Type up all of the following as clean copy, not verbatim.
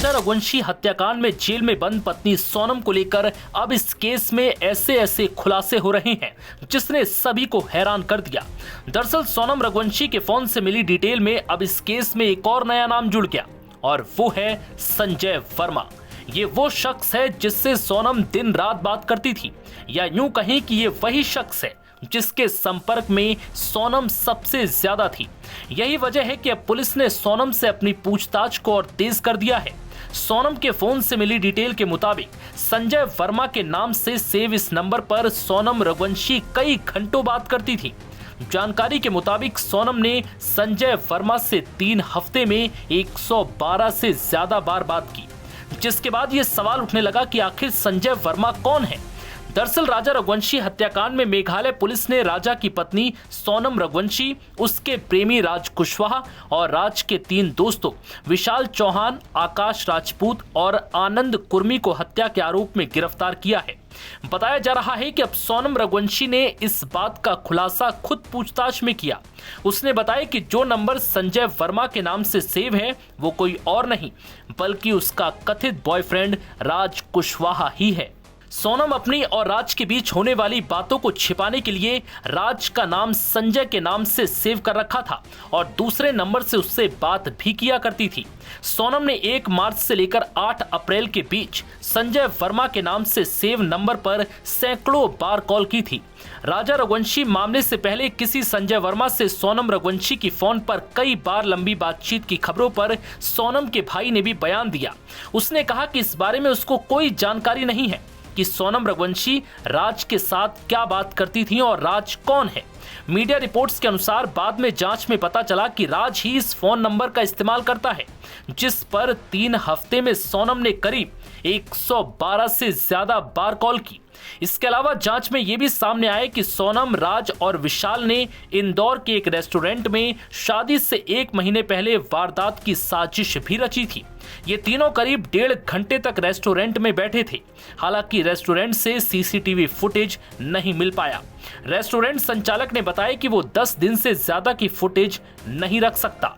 राजा रघुवंशी हत्याकांड में जेल में बंद पत्नी सोनम को लेकर अब इस केस में ऐसे खुलासे हो रहे हैं जिसने सभी को हैरान कर दिया। दरअसल सोनम रघुवंशी के फोन से मिली डिटेल में अब इस केस में एक और नया नाम जुड़ गया और वो है संजय वर्मा। ये वो शख्स है जिससे सोनम दिन रात बात करती थी, या यूं कहें कि ये वही शख्स है जिसके संपर्क में सोनम सबसे ज्यादा थी। यही वजह है कि अब पुलिस ने सोनम से अपनी पूछताछ को और तेज कर दिया है। सोनम के फोन से मिली डिटेल के मुताबिक संजय वर्मा के नाम से सेव इस नंबर पर सोनम रघुवंशी कई घंटों बात करती थी। जानकारी के मुताबिक सोनम ने संजय वर्मा से 3 हफ्ते में 112 से ज्यादा बार बात की, जिसके बाद ये सवाल उठने लगा कि आखिर संजय वर्मा कौन है। दरअसल राजा रघुवंशी हत्याकांड में मेघालय पुलिस ने राजा की पत्नी सोनम रघुवंशी, उसके प्रेमी राज कुशवाहा और राज के 3 दोस्तों विशाल चौहान, आकाश राजपूत और आनंद कुर्मी को हत्या के आरोप में गिरफ्तार किया है। बताया जा रहा है कि अब सोनम रघुवंशी ने इस बात का खुलासा खुद पूछताछ में किया। उसने बताया कि जो नंबर संजय वर्मा के नाम से सेव है वो कोई और नहीं बल्कि उसका कथित बॉयफ्रेंड राज कुशवाहा ही है। सोनम अपनी और राज के बीच होने वाली बातों को छिपाने के लिए राज का नाम संजय के नाम से सेव कर रखा था और दूसरे नंबर से उससे बात भी किया करती थी। सोनम ने 1 मार्च से लेकर 8 अप्रैल के बीच संजय वर्मा के नाम से सेव नंबर पर सैकड़ों बार कॉल की थी। राजा रघुवंशी मामले से पहले किसी संजय वर्मा से सोनम रघुवंशी की फोन पर कई बार लंबी बातचीत की खबरों पर सोनम के भाई ने भी बयान दिया। उसने कहा कि इस बारे में उसको कोई जानकारी नहीं है कि सोनम रघुवंशी राज के साथ क्या बात करती थी और राज कौन है। मीडिया रिपोर्ट्स के अनुसार बाद में जांच में पता चला कि राज ही इस फोन नंबर का इस्तेमाल करता है जिस पर 3 हफ्ते में सोनम ने करीब 112 से ज्यादा बार कॉल की। इसके अलावा जांच में यह भी सामने आया कि सोनम, राज और विशाल ने इंदौर के एक रेस्टोरेंट में शादी से 1 महीने पहले वारदात की साजिश भी रची थी। ये तीनों करीब 1.5 घंटे तक रेस्टोरेंट में बैठे थे। हालांकि रेस्टोरेंट से सीसीटीवी फुटेज नहीं मिल पाया। रेस्टोरेंट संचालक ने बताया कि वो 10 दिन से ज्यादा की फुटेज नहीं रख सकता।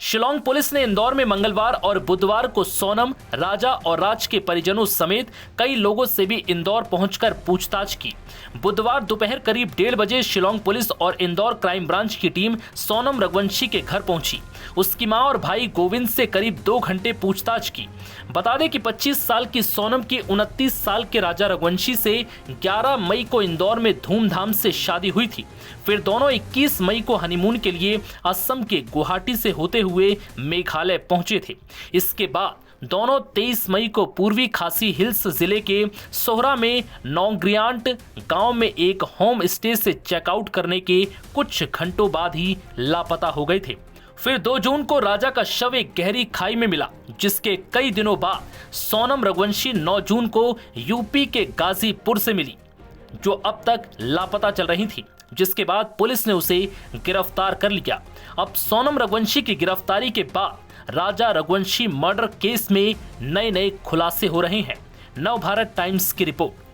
शिलांग पुलिस ने इंदौर में मंगलवार और बुधवार को सोनम, राजा और राज के परिजनों समेत कई लोगों से भी इंदौर पहुंचकर पूछताछ की। बुधवार दोपहर करीब 1:30 बजे शिलांग पुलिस और इंदौर क्राइम ब्रांच की टीम सोनम रघुवंशी के घर पहुंची। उसकी मां और भाई गोविंद से करीब 2 घंटे पूछताछ की। बता दें कि 25 साल की सोनम की 29 साल के राजा रघुवंशी से 11 मई को इंदौर में धूमधाम से शादी हुई थी। फिर दोनों 21 मई को हनीमून के लिए असम के गुवाहाटी से होते हुए मेघालय पहुंचे थे। इसके बाद दोनों 23 मई को पूर्वी खासी हिल्स जिले के सोहरा में नौग्रियांट गांव में एक होम स्टे से चेकआउट करने के कुछ घंटों बाद ही लापता हो गए थे। फिर 2 जून को राजा का शव एक गहरी खाई में मिला, जिसके कई दिनों बाद सोनम रघुवंशी 9 जून को यूपी के गाजीपुर से मिली, जो अब तक लापता चल रही थी, जिसके बाद पुलिस ने उसे गिरफ्तार कर लिया। अब सोनम रघुवंशी की गिरफ्तारी के बाद राजा रघुवंशी मर्डर केस में नए खुलासे हो रहे हैं। नवभारत टाइम्स की रिपोर्ट।